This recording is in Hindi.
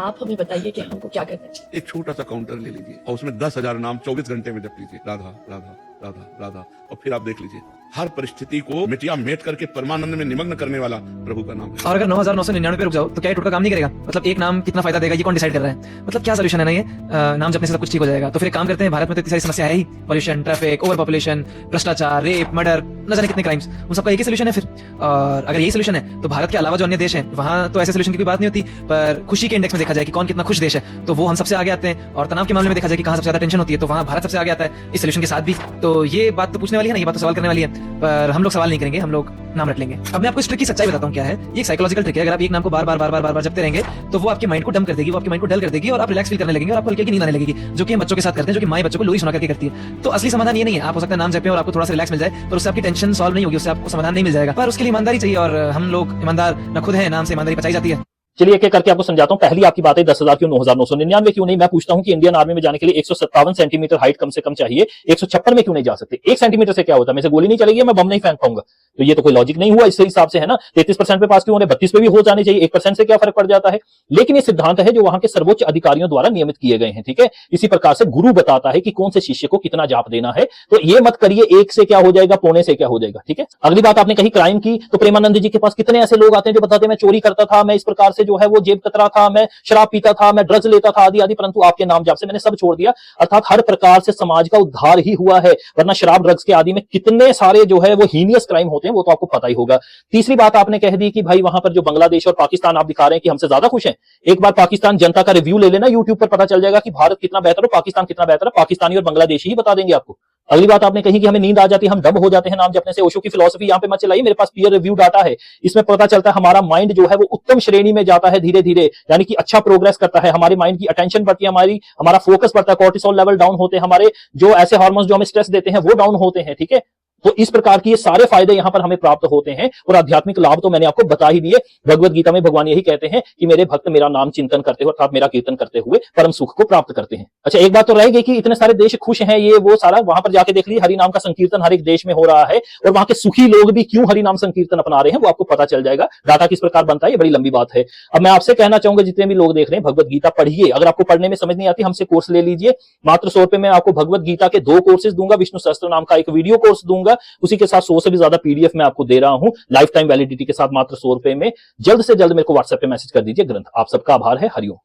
आप हमें बताइए कि हमको क्या करना चाहिए। एक छोटा सा काउंटर ले लीजिए और उसमें 10,000 नाम 24 घंटे में जप लीजिए, राधा राधा राधा राधा, और फिर आप देख लीजिए हर परिस्थिति को मिटिया मेट करके परमानंद में निमग्न करने वाला प्रभु का नाम है। और अगर 9,999 पे रुक जाओ तो क्या ये टोटका काम नहीं करेगा? मतलब एक नाम कितना फायदा देगा ये कौन डिसाइड कर रहा है? मतलब क्या सोल्यूशन है ना ये? नाम जपने से सब कुछ ठीक हो जाएगा। तो फिर एक काम करते हैं, भारत में तो इतनी सारी समस्या है ही, पॉल्यूशन, ट्रैफिक, ओवर पॉपुलेशन, भ्रष्टाचार, रेप, मर्डर, न जाने कितने क्राइम्स, उन सबका एक ही सोल्यूशन है फिर। और अगर यही सोल्यूशन है तो भारत के अलावा जो अन्य देश हैं वहां तो ऐसे सोल्यूशन की कोई बात नहीं होती, पर खुशी के इंडेक्स में देखा जाए कि कौन कितना खुश देश है तो वो हम सबसे आगे आते हैं, और तनाव के मामले में देखा जाए कि कहां सबसे ज्यादा टेंशन होती है तो वहां भारत सबसे आगे आता है इस सोल्यूशन के साथ भी। तो ये बात तो पूछने वाली है ना, ये बात तो सवाल करने वाली है, पर हम लोग सवाल नहीं करेंगे, हम लोग नाम रट लेंगे। अब मैं आपको इस ट्रिक की सच्चाई बताता हूँ क्या है। ये एक साइकोलॉजिकल ट्रिक है। अगर आप एक नाम को बार बार जपते रहेंगे तो वो आपके माइंड को डम कर देगी, वो आपके माइंड को डल कर देगी और आप रिलैक्स फील करने लगेंगे और आपको हल्की नींद आने लगेगी, जो कि हम बच्चों के साथ करते हैं, जो कि माँ बच्चों को लोरी सुना करके करती है। तो असली समाधान ये नहीं है। आप हो सकता है नाम जपें और आपको थोड़ा सा रिलैक्स मिल जाए, पर उससे आपकी टेंशन सॉल्व नहीं होगी, उससे आपको समाधान नहीं मिल जाएगा। पर उसके लिए ईमानदारी चाहिए और हम लोग ईमानदार न खुद है, नाम से ईमानदारी पचाई जाती है। चलिए एक एक करके आपको समझाता हूं। पहली आपकी बात है 10,000 क्यों, 9,999 क्यों नहीं। मैं पूछता हूं कि इंडियन आर्मी में जाने के लिए 157 सेंटीमीटर हाइट कम से कम चाहिए, 156 में क्यों नहीं जा सकते? 1 सेंटीमीटर से क्या होता है, मेरे से गोली नहीं चलेगी, मैं बम नहीं फेंक पाऊंगा। तो ये तो कोई लॉजिक नहीं हुआ इससे हिसाब से, है ना। 33% पे पास क्यों होने, 32 पे भी हो जाने चाहिए, 1% से क्या फर्क पड़ जाता है। लेकिन ये सिद्धांत है जो वहां के सर्वोच्च अधिकारियों द्वारा नियमित किए गए हैं, ठीक है। इसी प्रकार से गुरु बताता है कि कौन से शिष्य को कितना जाप देना है। तो ये मत करिए 1 से क्या हो जाएगा, पौने से क्या हो जाएगा, ठीक है। अगली बात आपने कही क्राइम की, तो प्रेमानंद जी के पास कितने ऐसे लोग आते हैं जो बताते हैं मैं चोरी करता था, मैं इस प्रकार से जो है वो जेब कतरा था, मैं शराब पीता था, मैं ड्रग्स लेता था, आदि आदि, परंतु आपके नाम जाप से मैंने सब छोड़ दिया। अर्थात हर प्रकार से समाज का उद्धार ही हुआ है। वरना शराब ड्रग्स के आदि में कितने सारे जो है वो हीनियस क्राइम होते हैं, वो तो आपको पता ही होगा। तीसरी बात आपने कह दी कि भाई वहां पर जो बांग्लादेश और पाकिस्तान आप दिखा रहे हैं कि हमसे ज्यादा खुश हैं। एक बार पाकिस्तान जनता का रिव्यू ले लेना, यूट्यूब पर पता चल जाएगा कि भारत कितना बेहतर है, पाकिस्तान कितना बेहतर है। पाकिस्तानी और बांग्लादेशी ही बता देंगे आपको। अगली बात आपने कही कि हमें नींद आ जाती है, हम डब हो जाते हैं नाम जपने से। ओशो की फिलॉसफी यहां पे मत चलाइए, मेरे पास पीयर रिव्यू डाटा है, इसमें पता चलता है हमारा माइंड जो है वो उत्तम श्रेणी में जाता है धीरे धीरे, यानी कि अच्छा प्रोग्रेस करता है। हमारे माइंड की अटेंशन बढ़ती है, हमारा फोकस बढ़ता है, कोर्टिसोल लेवल डाउन होते हैं, हमारे जो ऐसे हार्मोन्स जो हमें स्ट्रेस देते हैं वो डाउन होते हैं, ठीक है। तो इस प्रकार की ये सारे फायदे यहां पर हमें प्राप्त होते हैं, और आध्यात्मिक लाभ तो मैंने आपको बता ही दिए। भगवत गीता में भगवान यही कहते हैं कि मेरे भक्त मेरा नाम चिंतन करते हुए अर्थात मेरा कीर्तन करते हुए परम सुख को प्राप्त करते हैं। अच्छा, एक बात तो रह गई कि इतने सारे देश खुश हैं, ये वो सारा वहां पर जाके देख लीजिए, हरि नाम का संकीर्तन हर एक देश में हो रहा है, और वहां के सुखी लोग भी क्यों हरि नाम संकीर्तन अपना रहे हैं वो आपको पता चल जाएगा। डाटा किस प्रकार बनता है, ये बड़ी लंबी बात है। अब मैं आपसे कहना चाहूंगा जितने भी लोग देख रहे हैं, भगवत गीता पढ़िए। अगर आपको पढ़ने में समझ नहीं आती, हमसे कोर्स ले लीजिए। मात्र 100 रुपए में आपको भगवत गीता के 2 कोर्सेज दूंगा, विष्णु सहस्त्र नाम का एक वीडियो कोर्स दूंगा, उसी के साथ 100 से भी ज्यादा पीडीएफ मैं आपको दे रहा हूं लाइफ टाइम वैलिडिटी के साथ, मात्र 100 रुपए में। जल्द से जल्द मेरे को व्हाट्सएप पे मैसेज कर दीजिए ग्रंथ। आप सबका आभार है। हरिओम।